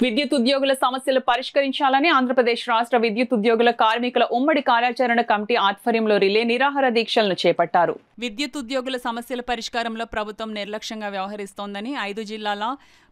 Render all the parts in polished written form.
విద్యుత్ ఉద్యోగుల సమస్యలు పరిష్కరించాలని ఆంధ్రప్రదేశ్ రాష్ట్ర విద్యుత్ ఉద్యోగుల కార్మికుల ఉమ్మడి కార్యాచరణ కమిటీ ఆధ్వర్యంలో రిలే నిరాహార దీక్షలను చేపట్టారు. విద్యుత్ ఉద్యోగుల సమస్యల పరిష్కారంలో ప్రభుత్వం నిర్లక్ష్యంగా వ్యవహరిస్తోందని 5 జిల్లాల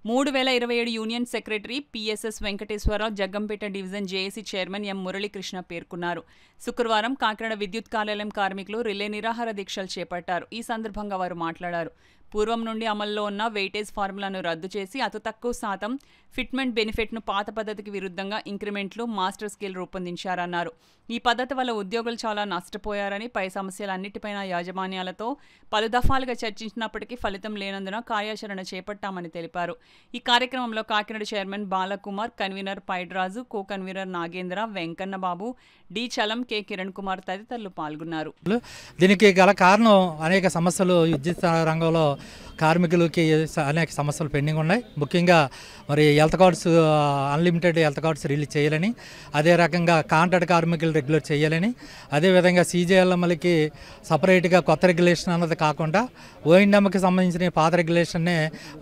3027 union secretary PSS Venkateswararao Jaggampeta division JAC chairman M Muralikrishna పేర్కొన్నారు. శుక్రవారం కాకినాడ విద్యుత్ కార్యాలయం కార్మికులు రిలే నిరాహార దీక్షలు చేపట్టారు. ఈ సందర్భంగా వారు మాట్లాడారు. పూర్వం నుండి అమల్లో ఉన్న వెయిటేజ్ ఫార్ములాను రద్దు చేసి అతి తక్కువ శాతం ఫిట్మెంట్ బెనిఫిట్ను పాత పద్ధతికి విరుద్ధంగా ఇంక్రిమెంట్లు మాస్టర్ స్కేల్ రూపొందించారన్నారు. ఈ పద్ధతి వల్ల ఉద్యోగులు చాలా నష్టపోయారని, పై సమస్యలన్నిటిపైన యాజమాన్యాలతో పలు దఫాలుగా చర్చించినప్పటికీ ఫలితం లేనందున కార్యాచరణ చేపట్టామని తెలిపారు. ఈ కార్యక్రమంలో Kakinada chairman Balakumar, convener Paidraju, co convener Nagendra, Venkannababu, D Chalam, K Kiran Kumar తదితరులు పాల్గొన్నారు. దీనికి గల కారణం అనేక సమస్యలు విద్యుత్ రంగంలో కార్మికులకి అనేక సమస్యలు పెండింగ్ ఉన్నాయి. ముఖ్యంగా మరి health cards unlimited health cards release చేయాలని, అదే రకంగా కాంట్రాక్ట్ కార్మికులు రెగ్యులర్ చేయాలని, అదేవిధంగా సీజేఎల్ఎంలకి సపరేట్గా కొత్త రెగ్యులేషన్ అన్నది కాకుండా ఓఎండ్ఎంకి సంబంధించిన పాత రెగ్యులేషన్నే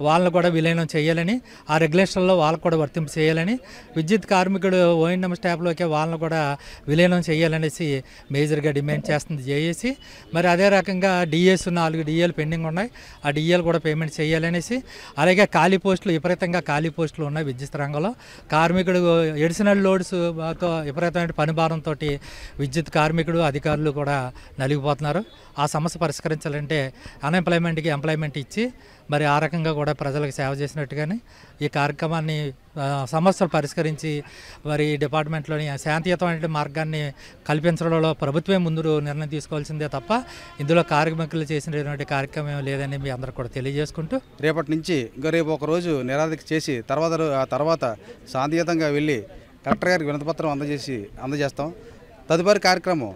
వాళ్ళని కూడా విలీనం చేయాలని, ఆ రెగ్యులేషన్లో వాళ్ళకు కూడా వర్తింపు చేయాలని, విద్యుత్ కార్మికుడు ఓఎండ్ఎం స్టాఫ్లోకి వాళ్ళని కూడా విలీనం చేయాలనేసి మేజర్గా డిమాండ్ చేస్తుంది జేఏసీ. మరి అదే రకంగా డిఏస్ 4 డిఏలు పెండింగ్ ఉన్నాయి, ఆ డిఏలు కూడా పేమెంట్ చేయాలనేసి, అలాగే ఖాళీ పోస్టులు విపరీతంగా ఖాళీ పోస్టులు ఉన్నాయి విద్యుత్ రంగంలో. కార్మికుడు ఎడిషనల్ లోడ్స్తో విపరీతమైన పనిభారంతో విద్యుత్ కార్మికుడు అధికారులు కూడా నలిగిపోతున్నారు. ఆ సమస్య పరిష్కరించాలంటే అన్ఎంప్లాయ్మెంట్కి ఎంప్లాయ్మెంట్ ఇచ్చి మరి ఆ రకంగా కూడా ప్రజలకు సేవ చేసినట్టుగానే ఈ కార్యక్రమాన్ని సమస్యలు పరిష్కరించి మరి డిపార్ట్మెంట్లోని శాంతియుతమైన మార్గాన్ని కల్పించడంలో ప్రభుత్వమే ముందు నిర్ణయం తీసుకోవాల్సిందే తప్ప ఇందులో కార్మికులు చేసినటువంటి కార్యక్రమం లేదని మీ అందరూ కూడా తెలియజేసుకుంటూ, రేపటి నుంచి ఇంకా రేపు ఒకరోజు నిరాదీక్ష చేసి తర్వాత శాంతియుతంగా వెళ్ళి కలెక్టర్ గారికి వినతిపత్రం అందజేస్తాం. తదుపరి కార్యక్రమం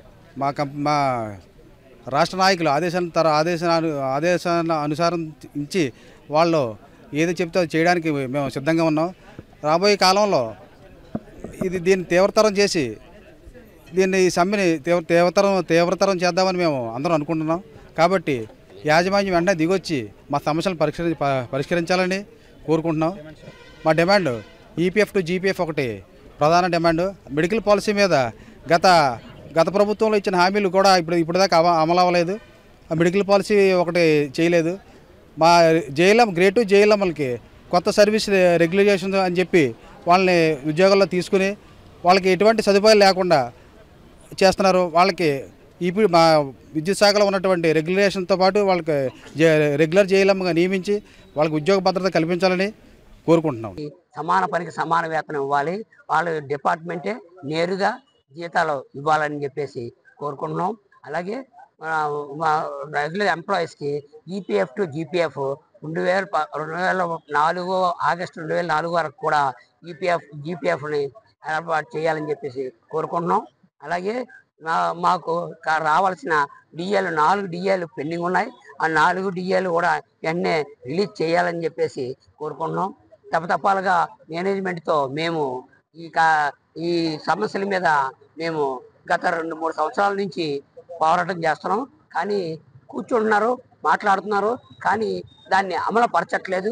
మా రాష్ట్ర నాయకులు ఆదేశాల అనుసారం ఇచ్చి వాళ్ళు ఏది చెప్తే అది చేయడానికి మేము సిద్ధంగా ఉన్నాం. రాబోయే కాలంలో దీన్ని తీవ్రతరం చేసి ఈ సమ్మెని తీవ్రతరం చేద్దామని మేము అందరం అనుకుంటున్నాం. కాబట్టి యాజమాన్యం వెంటనే దిగొచ్చి మా సమస్యలను పరిష్కరించాలని కోరుకుంటున్నాం. మా డిమాండ్ ఈపీఎఫ్ టు జీపీఎఫ్ ఒకటి ప్రధాన డిమాండ్. మెడికల్ పాలసీ మీద గత ప్రభుత్వంలో ఇచ్చిన హామీలు కూడా ఇప్పటిదాకా అమలు అవ్వలేదు. ఆ మెడికల్ పాలసీ ఒకటి చేయలేదు. మా గ్రేడ్ 2 జేఎల్ఎంలకి కొత్త సర్వీస్ రెగ్యులేషన్ అని చెప్పి వాళ్ళని ఉద్యోగాల్లో తీసుకుని వాళ్ళకి ఎటువంటి సదుపాయాలు లేకుండా చేస్తున్నారు. వాళ్ళకి ఇప్పుడు మా విద్యుత్ శాఖలో ఉన్నటువంటి రెగ్యులేషన్తో పాటు వాళ్ళకి రెగ్యులర్ జేఎల్ఎంగా నియమించి వాళ్ళకి ఉద్యోగ భద్రత కల్పించాలని కోరుకుంటున్నాం. సమాన పనికి సమాన వేతనం ఇవ్వాలి, వాళ్ళ డిపార్ట్మెంటే నేరుగా జీతాలు ఇవ్వాలని చెప్పేసి కోరుకుంటున్నాం. అలాగే రెగ్యులర్ ఎంప్లాయీస్కి ఈపీఎఫ్ టు జీపీఎఫ్ 2004 ఆగస్టు 2004 వరకు కూడా జీపీఎఫ్ని ఏర్పాటు చేయాలని చెప్పేసి కోరుకుంటున్నాం. అలాగే మాకు రావాల్సిన డిఏలు 4 డిఏలు పెండింగ్ ఉన్నాయి. ఆ 4 డిఏలు కూడా వెంటనే రిలీజ్ చేయాలని చెప్పేసి కోరుకుంటున్నాం. తప్పతప్పాలుగా మేనేజ్మెంట్తో మేము ఈ సమస్యల మీద మేము గత 2-3 సంవత్సరాల నుంచి పోరాటం చేస్తున్నాం. కానీ కూర్చుంటున్నారు, మాట్లాడుతున్నారు, కానీ దాన్ని అమలుపరచట్లేదు.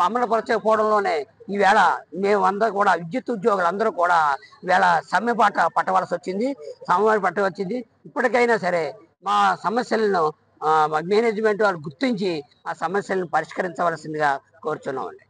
అమలు పరచకపోవడంలోనే ఈవేళ మేమందరూ కూడా విద్యుత్ ఉద్యోగులందరూ కూడా ఈవేళ సమ్మె పట్టవలసి వచ్చింది. ఇప్పటికైనా సరే మా సమస్యలను మేనేజ్మెంట్ వాళ్ళు గుర్తించి ఆ సమస్యలను పరిష్కరించవలసిందిగా కోరుచున్నామండి.